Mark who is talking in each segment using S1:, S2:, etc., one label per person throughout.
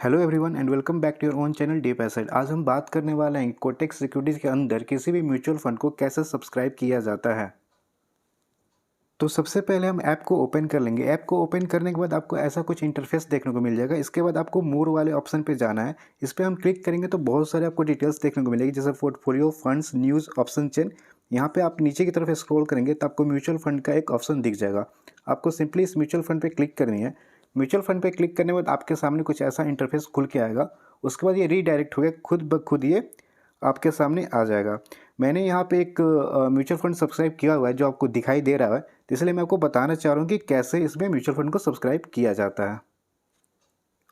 S1: Hello everyone and welcome back to your own channel Deep Asset. आज हम बात करने वाले हैं कोटेक सिक्योरिटीज़ के अंदर किसी भी म्यूचुअल फंड को कैसे सब्सक्राइब किया जाता है। तो सबसे पहले हम ऐप को ओपन कर लेंगे। ऐप को ओपन करने के बाद आपको ऐसा कुछ इंटरफेस देखने को मिल जाएगा। इसके बाद आपको मोर वाले ऑप्शन पे जाना है। इस पर हम क्लिक करेंगे तो बहुत सारे आपको डिटेल्स देखने को मिलेगी, जैसे portfolio, funds, news, option chain. यहाँ पे आप नीचे की तरफ स्क्रॉल करेंगे तो आपको म्यूचुअल फंड का एक ऑप्शन दिख जाएगा। आपको सिंपली इस म्यूचुअल फंड पे क्लिक करनी है। म्यूचुअल फंड पे क्लिक करने के बाद आपके सामने कुछ ऐसा इंटरफेस खुल के आएगा। उसके बाद ये रीडायरेक्ट हो गया, खुद ब खुद ये आपके सामने आ जाएगा। मैंने यहाँ पे एक म्यूचुअल फंड सब्सक्राइब किया हुआ है जो आपको दिखाई दे रहा है, तो इसलिए मैं आपको बताना चाह रहा हूँ कि कैसे इसमें म्यूचुअल फंड को सब्सक्राइब किया जाता है।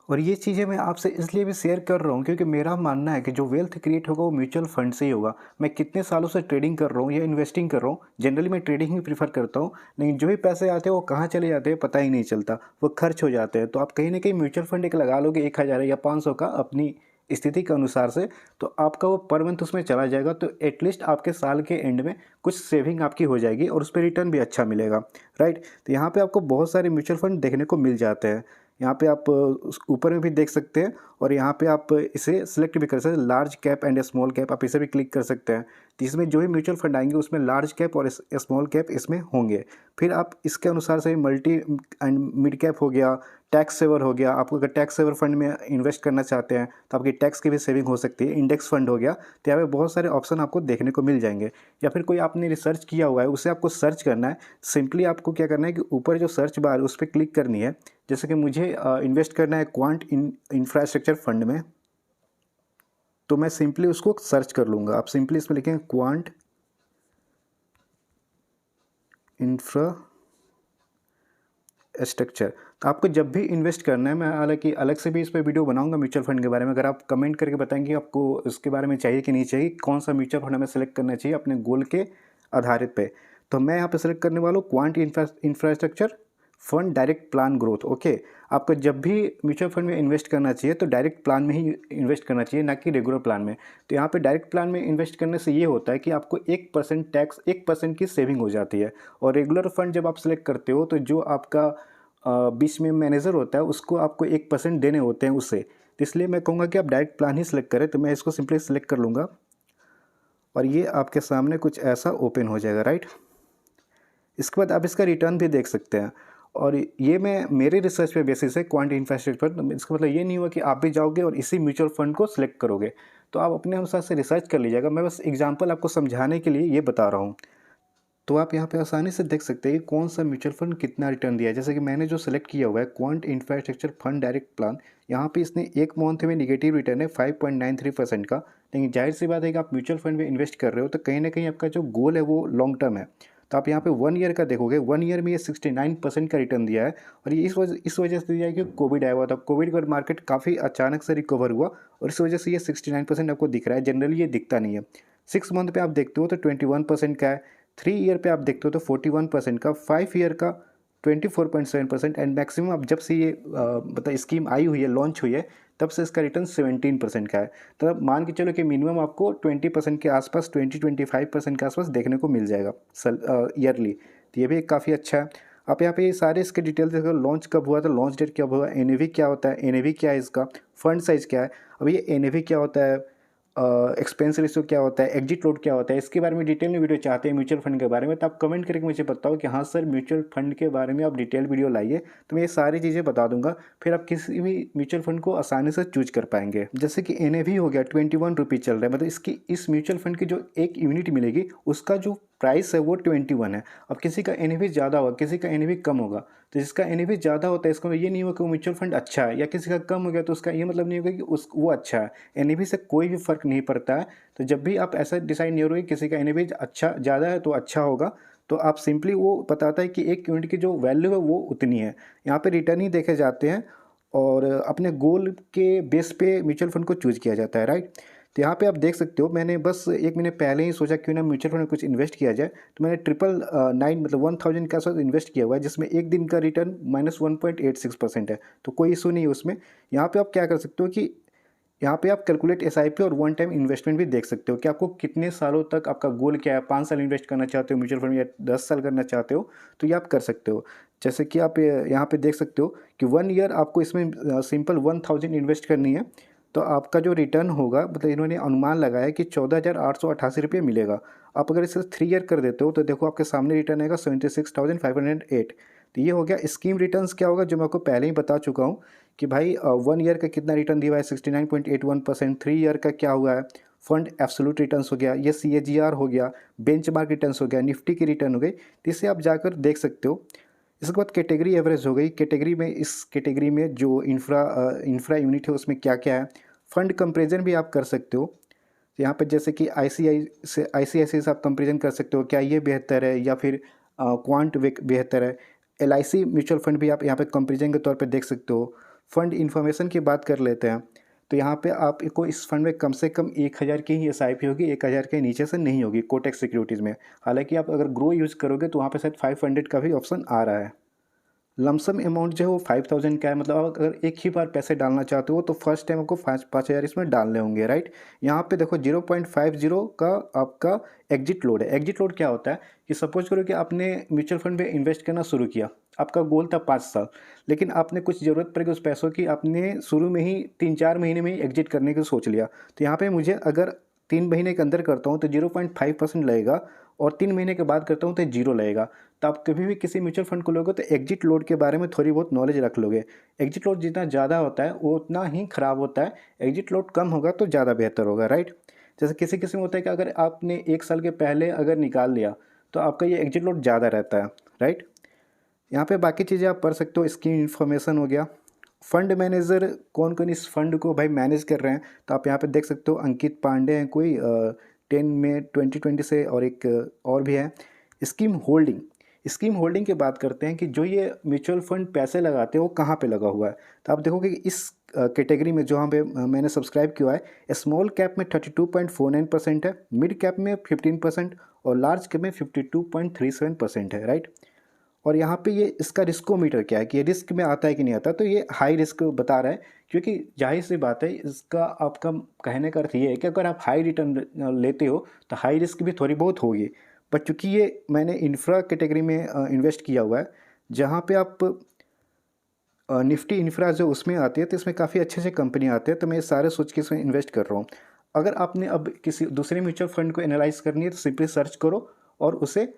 S1: और ये चीज़ें मैं आपसे इसलिए भी शेयर कर रहा हूँ क्योंकि मेरा मानना है कि जो वेल्थ क्रिएट होगा वो म्यूचुअल फंड से ही होगा। मैं कितने सालों से ट्रेडिंग कर रहा हूँ या इन्वेस्टिंग कर रहा हूँ, जनरली मैं ट्रेडिंग ही प्रीफर करता हूँ, लेकिन जो भी पैसे आते हैं वो कहाँ चले जाते हैं पता ही नहीं चलता, वो खर्च हो जाते हैं। तो आप कहीं ना कहीं म्यूचुअल फंड एक लगा लोगे 1000 या 500 का अपनी स्थिति के अनुसार से, तो आपका वो पर मंथ उसमें चला जाएगा। तो एटलीस्ट आपके साल के एंड में कुछ सेविंग आपकी हो जाएगी और उस पर रिटर्न भी अच्छा मिलेगा, राइट। तो यहाँ पे आपको बहुत सारे म्यूचुअल फंड देखने को मिल जाते हैं। यहाँ पे आप ऊपर में भी देख सकते हैं और यहाँ पे आप इसे सिलेक्ट भी कर सकते हैं, large cap and small cap, आप इसे भी क्लिक कर सकते हैं। तो इसमें जो भी म्यूचुअल फंड आएंगे उसमें लार्ज कैप और स्मॉल कैप इसमें होंगे। फिर आप इसके अनुसार से मल्टी एंड मिड कैप हो गया, टैक्स सेवर हो गया। आपको अगर टैक्स सेवर फंड में इन्वेस्ट करना चाहते हैं तो आपकी टैक्स की भी सेविंग हो सकती है। इंडेक्स फंड हो गया, तो यहाँ पे बहुत सारे ऑप्शन आपको देखने को मिल जाएंगे। या फिर कोई आपने रिसर्च किया हुआ है उसे आपको सर्च करना है। सिंपली आपको क्या करना है कि ऊपर जो सर्च बार है उस पर क्लिक करनी है। जैसे कि मुझे इन्वेस्ट करना है क्वांट इंफ्रास्ट्रक्चर फंड में, तो मैं सिंपली उसको सर्च कर लूँगा। आप सिंपली इसमें लिखेंगे क्वांट इंफ्रास्ट्रक्चर। तो आपको जब भी इन्वेस्ट करना है, मैं हालांकि अलग से भी इस पर वीडियो बनाऊंगा म्यूचुअल फंड के बारे में। अगर आप कमेंट करके बताएंगे आपको इसके बारे में चाहिए कि नहीं चाहिए, कौन सा म्यूचुअल फंड हमें सेलेक्ट करना चाहिए अपने गोल के आधारित पे, तो मैं यहाँ पे सेलेक्ट करने वाला हूँ quant infrastructure fund direct plan growth. Okay, आपको जब भी म्यूचुअल फंड में इन्वेस्ट करना चाहिए तो डायरेक्ट प्लान में ही इन्वेस्ट करना चाहिए, ना कि रेगुलर प्लान में। तो यहाँ पे डायरेक्ट प्लान में इन्वेस्ट करने से ये होता है कि आपको 1% टैक्स, 1% की सेविंग हो जाती है। और रेगुलर फंड जब आप सेलेक्ट करते हो तो जो आपका बीच में मैनेजर होता है उसको आपको 1% देने होते हैं उससे। तो इसलिए मैं कहूँगा कि आप डायरेक्ट प्लान ही सिलेक्ट करें। तो मैं इसको सिंपली सिलेक्ट कर लूँगा और ये आपके सामने कुछ ऐसा ओपन हो जाएगा, राइट। इसके बाद आप इसका रिटर्न भी देख सकते हैं। और ये मैं मेरे रिसर्च पे बेसिस है क्वांट इंफ्रास्ट्रक्चर, तो इसका मतलब ये नहीं हुआ कि आप भी जाओगे और इसी म्यूचुअल फंड को सिलेक्ट करोगे। तो आप अपने अनुसार से रिसर्च कर लीजिएगा। मैं बस एग्जांपल आपको समझाने के लिए ये बता रहा हूँ। तो आप यहाँ पे आसानी से देख सकते हैं कि कौन सा म्यूचुअल फंड कितना रिटर्न दिया है। जैसे कि मैंने जो सेलेक्ट किया हुआ है quant infrastructure fund direct plan, यहाँ पे इसने एक मंथ में निगेटिव रिटर्न है 5.93% का। लेकिन जाहिर सी बात है कि आप म्यूचुअल फंड में इन्वेस्ट कर रहे हो तो कहीं ना कहीं आपका जो गोल है वो लॉन्ग टर्म है। तो आप यहाँ पे 1 ईयर का देखोगे, 1 ईयर में ये 69% का रिटर्न दिया है। और ये इस वजह से दिया है कि कोविड आया हुआ था। कोविड का मार्केट काफ़ी अचानक से रिकवर हुआ और इस वजह से ये 69% आपको दिख रहा है। जनरली ये दिखता नहीं है। 6 मंथ पे आप देखते हो तो 21% का है, 3 ईयर पे आप देखते हो तो 41% का, 5 ईयर का 24.7%, एंड मैक्सिमम अब जब से ये मतलब स्कीम आई हुई है, लॉन्च हुई है, तब से इसका रिटर्न 17% का है। तो अब मान के चलो कि मिनिमम आपको 20% के आसपास, 20-25% के आसपास देखने को मिल जाएगा ईयरली। तो ये भी काफ़ी अच्छा है। आप यहाँ पे ये सारे इसके डिटेल्स देखो, लॉन्च कब हुआ था, लॉन्च डेट कब हुआ, एनएवी क्या होता है, एनएवी क्या है इसका, फंड साइज क्या है। अब ये एनएवी क्या होता है, एक्सपेंस रेशियो क्या होता है, एग्जिट लोड क्या होता है, इसके बारे में डिटेल में वीडियो चाहते हैं म्यूचुअल फंड के बारे में, तो आप कमेंट करके मुझे बताओ कि हाँ सर म्यूचुअल फंड के बारे में आप डिटेल वीडियो लाइए, तो मैं ये सारी चीज़ें बता दूंगा। फिर आप किसी भी म्यूचुअल फंड को आसानी से चूज कर पाएंगे। जैसे कि एनएवी हो गया 21 रुपये चल रहा है, मतलब इसकी इस म्यूचुअल फंड की जो एक यूनिट मिलेगी उसका जो प्राइस है वो 21 है। अब किसी का एनएवी ज़्यादा होगा, किसी का एनएवी कम होगा। तो जिसका एनएवी ज़्यादा होता है इसका ये नहीं होगा कि वो म्यूचुअल फंड अच्छा है, या किसी का कम हो गया तो उसका ये मतलब नहीं होगा कि वो अच्छा है। एनएवी से कोई भी फर्क नहीं पड़ता है। तो जब भी आप ऐसा डिसाइड नहीं हो रहे किसी का एनएवी अच्छा ज़्यादा है तो अच्छा होगा, तो आप सिंपली वो बताता है कि एक यूनिट की जो वैल्यू है वो उतनी है। यहाँ पे रिटर्न ही देखे जाते हैं और अपने गोल के बेस पे म्यूचुअल फंड को चूज किया जाता है, राइट। तो यहाँ पे आप देख सकते हो, मैंने बस 1 महीने पहले ही सोचा क्यों ना म्यूचुअल फंड में कुछ इन्वेस्ट किया जाए, तो मैंने 999 मतलब 1000 का साथ इन्वेस्ट किया हुआ है, जिसमें एक दिन का रिटर्न -1.86% है। तो कोई इशू नहीं है उसमें। यहाँ पे आप क्या कर सकते हो कि यहाँ पे आप कैलकुलेट एसआईपी और वन टाइम इन्वेस्टमेंट भी देख सकते हो कि आपको कितने सालों तक आपका गोल क्या है, 5 साल इन्वेस्ट करना चाहते हो म्यूचुअल फंड या 10 साल करना चाहते हो, तो ये आप कर सकते हो। जैसे कि आप यहाँ पे देख सकते हो कि 1 ईयर आपको इसमें सिंपल 1000 इन्वेस्ट करनी है, तो आपका जो रिटर्न होगा, मतलब इन्होंने अनुमान लगाया कि 14,888 रुपये मिलेगा। आप अगर इसे 3 ईयर कर देते हो तो देखो आपके सामने रिटर्न आएगा 76,508। तो ये हो गया स्कीम रिटर्न्स। क्या होगा जो मैं आपको पहले ही बता चुका हूँ कि भाई 1 ईयर का कितना रिटर्न दिया है 69.81%, 3 ईयर का क्या हुआ है, फंड एब्सोल्यूट रिटर्न्स हो गया, ये CAGR हो गया, बेंचमार्क रिटर्न्स हो गया, निफ्टी की रिटर्न हो गई। तो इसे आप जाकर देख सकते हो। इसके बाद कैटेगरी एवरेज हो गई। कैटेगरी में, इस कैटेगरी में जो इंफ्रा यूनिट है उसमें क्या क्या है, फंड कंपेरिजन भी आप कर सकते हो। तो यहाँ पे जैसे कि ICICI से आप कंपेरिजन कर सकते हो, क्या ये बेहतर है या फिर क्वांट बेहतर है। LIC म्यूचुअल फंड भी आप यहाँ पे कंपेरिजन के तौर पे देख सकते हो। फंड इन्फॉर्मेशन की बात कर लेते हैं, तो यहाँ पे आपको इस फंड में कम से कम 1000 की ही SIP होगी, 1000 के नीचे से नहीं होगी कोटेक सिक्योरिटीज़ में। हालांकि आप अगर ग्रो यूज़ करोगे तो वहाँ पे शायद 500 का भी ऑप्शन आ रहा है। लमसम अमाउंट जो है वो 5000 का है, मतलब आप अगर एक ही बार पैसे डालना चाहते हो तो फर्स्ट टाइम आपको 5000 इसमें डालने होंगे, राइट। यहाँ पे देखो 0.50 का आपका एग्जिट लोड है। एग्जिट लोड क्या होता है कि सपोज करो कि आपने म्यूचुअल फंड में इन्वेस्ट करना शुरू किया, आपका गोल था 5 साल, लेकिन आपने कुछ ज़रूरत पड़ गई उस पैसों की, आपने शुरू में ही 3-4 महीने में ही एग्जिट करने की सोच लिया। तो यहाँ पर मुझे अगर 3 महीने के अंदर करता हूँ तो 0.5% लगेगा, और 3 महीने के बाद करता हूँ तो 0 लगेगा। तो आप कभी भी किसी म्यूचुअल फंड को लोगे तो एग्जिट लोड के बारे में थोड़ी बहुत नॉलेज रख लोगे। एग्जिट लोड जितना ज़्यादा होता है वो उतना ही ख़राब होता है, एग्जिट लोड कम होगा तो ज़्यादा बेहतर होगा, राइट। जैसे किसी किसी में होता है कि अगर आपने 1 साल के पहले अगर निकाल लिया तो आपका ये एग्जिट लोड ज़्यादा रहता है, राइट। यहाँ पे बाकी चीज़ें आप पढ़ सकते हो। स्कीम इन्फॉर्मेशन हो गया। फंड मैनेजर कौन कौन इस फंड को भाई मैनेज कर रहे हैं, तो आप यहाँ पे देख सकते हो। अंकित पांडे हैं कोई 10 मई 2020 से, और एक और भी है। Scheme holding. स्कीम होल्डिंग की बात करते हैं कि जो ये म्यूचुअल फंड पैसे लगाते हैं वो कहाँ पे लगा हुआ है। तो आप देखोगे कि इस कैटेगरी में जो यहाँ पे मैंने सब्सक्राइब किया है, स्मॉल कैप में 32.49% है, मिड कैप में 15% और लार्ज कैप में 52.37% है, राइट। और यहाँ पे ये इसका रिस्कोमीटर क्या है कि ये रिस्क में आता है कि नहीं आता, तो ये हाई रिस्क बता रहा है, क्योंकि जाहिर सी बात है इसका आपका कहने का अर्थ ये है कि अगर आप हाई रिटर्न लेते हो तो हाई रिस्क भी थोड़ी बहुत होगी। बट चूँकि ये मैंने इंफ्रा कैटेगरी में इन्वेस्ट किया हुआ है, जहाँ पे आप निफ्टी इंफ्रा जो उसमें आती है, तो इसमें काफ़ी अच्छे अच्छे कंपनी आते हैं, तो मैं सारे सोच के इसमें इन्वेस्ट कर रहा हूँ। अगर आपने अब किसी दूसरे म्यूचुअल फंड को एनालाइज करनी है तो सिंपली सर्च करो और उसे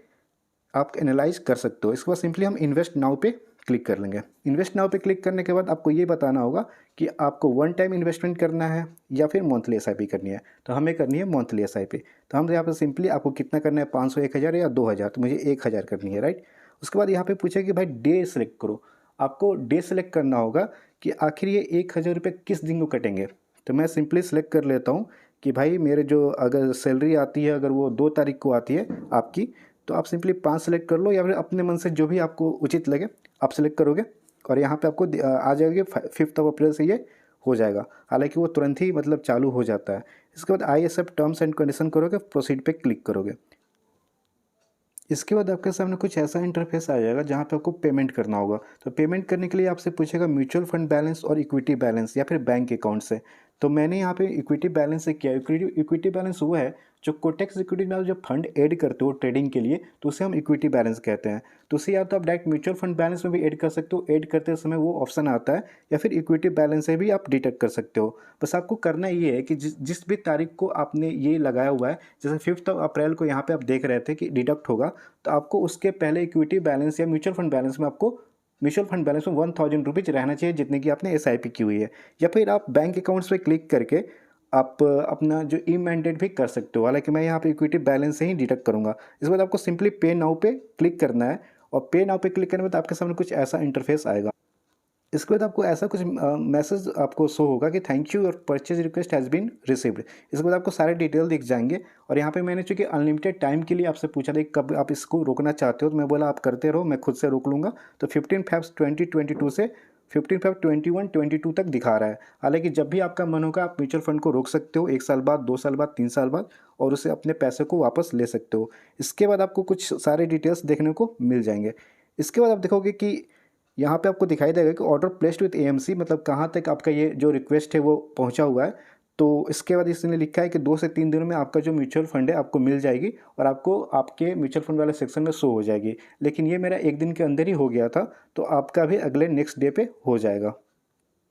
S1: आप एनालाइज कर सकते हो। इसके बाद सिंपली हम इन्वेस्ट नाउ पे क्लिक कर लेंगे। इन्वेस्ट नाउ पे क्लिक करने के बाद आपको ये बताना होगा कि आपको वन टाइम इन्वेस्टमेंट करना है या फिर मंथली SIP करनी है। तो हमें करनी है मंथली SIP। तो हम यहाँ पर सिंपली आपको कितना करना है, 500, 1000 या 2000, तो मुझे 1000 करनी है, राइट। उसके बाद यहाँ पे पूछे कि भाई डे सेलेक्ट करो। आपको डे सेलेक्ट करना होगा कि आखिर ये 1000 रुपये किस दिन को कटेंगे। तो मैं सिंपली सेलेक्ट कर लेता हूँ कि भाई मेरे जो अगर सैलरी आती है, अगर वो 2 तारीख को आती है आपकी, तो आप सिंपली 5 सेलेक्ट कर लो, या फिर अपने मन से जो भी आपको उचित लगे आप सेलेक्ट करोगे। और यहाँ पे आपको आ जाएगी 5 अप्रैल से ये हो जाएगा। हालांकि वो तुरंत ही मतलब चालू हो जाता है। इसके बाद I accept terms and condition करोगे, प्रोसीड पे क्लिक करोगे। इसके बाद आपके सामने कुछ ऐसा इंटरफेस आ जाएगा जहाँ पे आपको पेमेंट करना होगा। तो पेमेंट करने के लिए आपसे पूछेगा म्यूचुअल फंड बैलेंस और इक्विटी बैलेंस या फिर बैंक अकाउंट से। तो मैंने यहाँ पे इक्विटी बैलेंस से किया। इक्विटी बैलेंस वो है जो कोटेक्स सिक्योरिटीज में आप जब फंड ऐड करते हो ट्रेडिंग के लिए, तो उसे हम इक्विटी बैलेंस कहते हैं। तो उसे या तो आप डायरेक्ट म्यूचुअल फंड बैलेंस में भी ऐड कर सकते हो, ऐड करते समय वो ऑप्शन आता है, या फिर इक्विटी बैलेंस से भी आप डिटेक्ट कर सकते हो। बस आपको करना ये है कि जिस भी तारीख को आपने ये लगाया हुआ है, जैसे 5 अप्रैल को यहाँ पे आप देख रहे थे कि डिडक्ट होगा, तो आपको उसके पहले इक्विटी बैलेंस या म्यूचुअल फंड बैलेंस में आपको म्यूचुअल फंड बैलेंस में 1000 रुपीज़ रहना चाहिए जितने की आपने SIP की हुई है। या फिर आप बैंक अकाउंट्स पे क्लिक करके आप अपना जो ई मैंडेट भी कर सकते हो। हालांकि मैं यहाँ पे इक्विटी बैलेंस से ही डिडक्ट करूँगा। इसके बाद आपको सिंपली पे नाउ पे क्लिक करना है, और पे नाउ पे क्लिक करने के बाद आपके सामने कुछ ऐसा इंटरफेस आएगा। इसके बाद आपको ऐसा कुछ मैसेज आपको शो होगा कि thank you, your purchase request has been received. इसके बाद आपको सारे डिटेल दिख जाएंगे। और यहाँ पे मैंने चूँकि अनलिमिटेड टाइम के लिए आपसे पूछा था कि कब आप इसको रोकना चाहते हो, तो मैं बोला आप करते रहो, मैं खुद से रोक लूँगा। तो 15 February 2022 से 15 February 2022 तक दिखा रहा है। हालांकि जब भी आपका मन होगा आप म्यूचुअल फंड को रोक सकते हो, 1 साल बाद, 2 साल बाद, 3 साल बाद, और उसे अपने पैसे को वापस ले सकते हो। इसके बाद आपको कुछ सारे डिटेल्स देखने को मिल जाएंगे। इसके बाद आप देखोगे कि यहाँ पे आपको दिखाई देगा कि ऑर्डर प्लेस्ड विथ एएमसी, मतलब कहाँ तक आपका ये जो रिक्वेस्ट है वो पहुँचा हुआ है। तो इसके बाद इसने लिखा है कि 2 से 3 दिनों में आपका जो म्यूचुअल फंड है आपको मिल जाएगी और आपको आपके म्यूचुअल फंड वाले सेक्शन में शो हो जाएगी। लेकिन ये मेरा 1 दिन के अंदर ही हो गया था, तो आपका भी अगले नेक्स्ट डे पे हो जाएगा।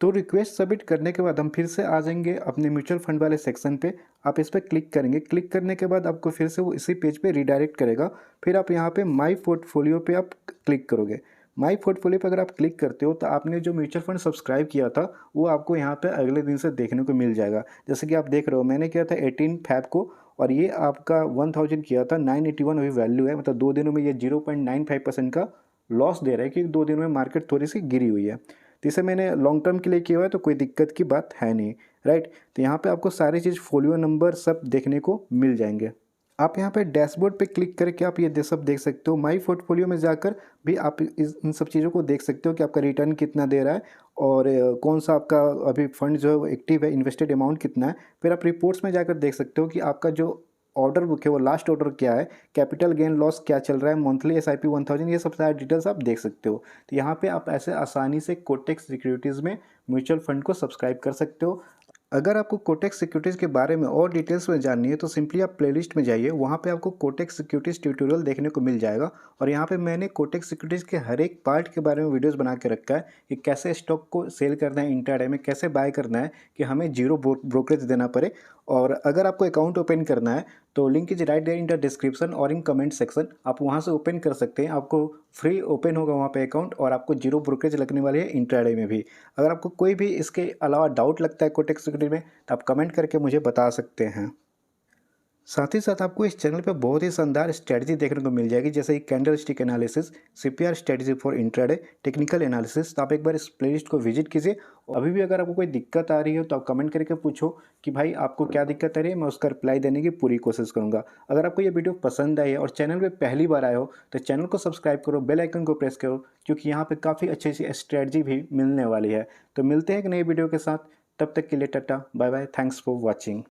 S1: तो रिक्वेस्ट सबमिट करने के बाद हम फिर से आ जाएंगे अपने म्यूचुअल फंड वाले सेक्शन पे। आप इस पर क्लिक करेंगे, क्लिक करने के बाद आपको फिर से वो इसी पेज पे रीडायरेक्ट करेगा। फिर आप यहाँ पे माई पोर्टफोलियो पे आप क्लिक करोगे। माई पोर्टफोलियो पे अगर आप क्लिक करते हो तो आपने जो म्यूचुअल फंड सब्सक्राइब किया था वो आपको यहाँ पे अगले दिन से देखने को मिल जाएगा। जैसे कि आप देख रहे हो, मैंने किया था 18 फैब को और ये आपका 1000 किया था, 981 अभी वैल्यू है। मतलब 2 दिनों में ये 0.95% का लॉस दे रहा है कि 2 दिनों में मार्केट थोड़ी सी गिरी हुई है। तो इसे मैंने लॉन्ग टर्म के लिए किया हुआ है, तो कोई दिक्कत की बात है नहीं, राइट। तो यहाँ पे आपको सारी चीज़, फोलियो नंबर सब देखने को मिल जाएंगे। आप यहाँ पे डैशबोर्ड पे क्लिक करके आप ये सब देख सकते हो। माई पोर्टफोलियो में जाकर भी आप इन सब चीज़ों को देख सकते हो कि आपका रिटर्न कितना दे रहा है और कौन सा आपका अभी फंड जो है एक्टिव है, इन्वेस्टेड अमाउंट कितना है। फिर आप रिपोर्ट्स में जाकर देख सकते हो कि आपका जो ऑर्डर बुक है वो लास्ट ऑर्डर क्या है, कैपिटल गेन लॉस क्या चल रहा है, मंथली SIP 1000, ये सब सारे डिटेल्स आप देख सकते हो। तो यहाँ पे आप ऐसे आसानी से कोटेक सिक्योरिटीज़ में म्यूचुअल फंड को सब्सक्राइब कर सकते हो। अगर आपको कोटेक सिक्योरिटीज़ के बारे में और डिटेल्स में जाननी है तो सिंपली आप प्लेलिस्ट में जाइए, वहाँ पे आपको कोटेक सिक्योरिटीज़ ट्यूटोरियल देखने को मिल जाएगा। और यहाँ पे मैंने कोटेक सिक्योरिटीज़ के हर एक पार्ट के बारे में वीडियोस बना के रखा है कि कैसे स्टॉक को सेल करना है इंट्राडे में, कैसे बाय करना है कि हमें जीरो ब्रोकरेज देना पड़े। और अगर आपको अकाउंट ओपन करना है तो link is right there in the description और इन कमेंट सेक्शन, आप वहाँ से ओपन कर सकते हैं। आपको फ्री ओपन होगा वहाँ पे अकाउंट और आपको जीरो ब्रोकरेज लगने वाली है इंट्राडे में भी। अगर आपको कोई भी इसके अलावा डाउट लगता है कोटेक सिक्योरिटी में तो आप कमेंट करके मुझे बता सकते हैं। साथ ही साथ आपको इस चैनल पे बहुत ही शानदार स्ट्रेटजी देखने को मिल जाएगी, जैसे कि candle stick analysis, CPR strategy for intraday, technical analysis. तो आप एक बार इस प्लेलिस्ट को विजिट कीजिए। अभी भी अगर आपको कोई दिक्कत आ रही हो तो आप कमेंट करके पूछो कि भाई आपको क्या दिक्कत आ रही है, मैं उसका रिप्लाई देने की पूरी कोशिश करूँगा। अगर आपको ये वीडियो पसंद आई है और चैनल पर पहली बार आए हो तो चैनल को सब्सक्राइब करो, बेल आइकन को प्रेस करो, क्योंकि यहाँ पर काफ़ी अच्छी अच्छी स्ट्रेटजी भी मिलने वाली है। तो मिलते हैं एक नई वीडियो के साथ, तब तक के लिए टाटा bye bye, thanks for watching.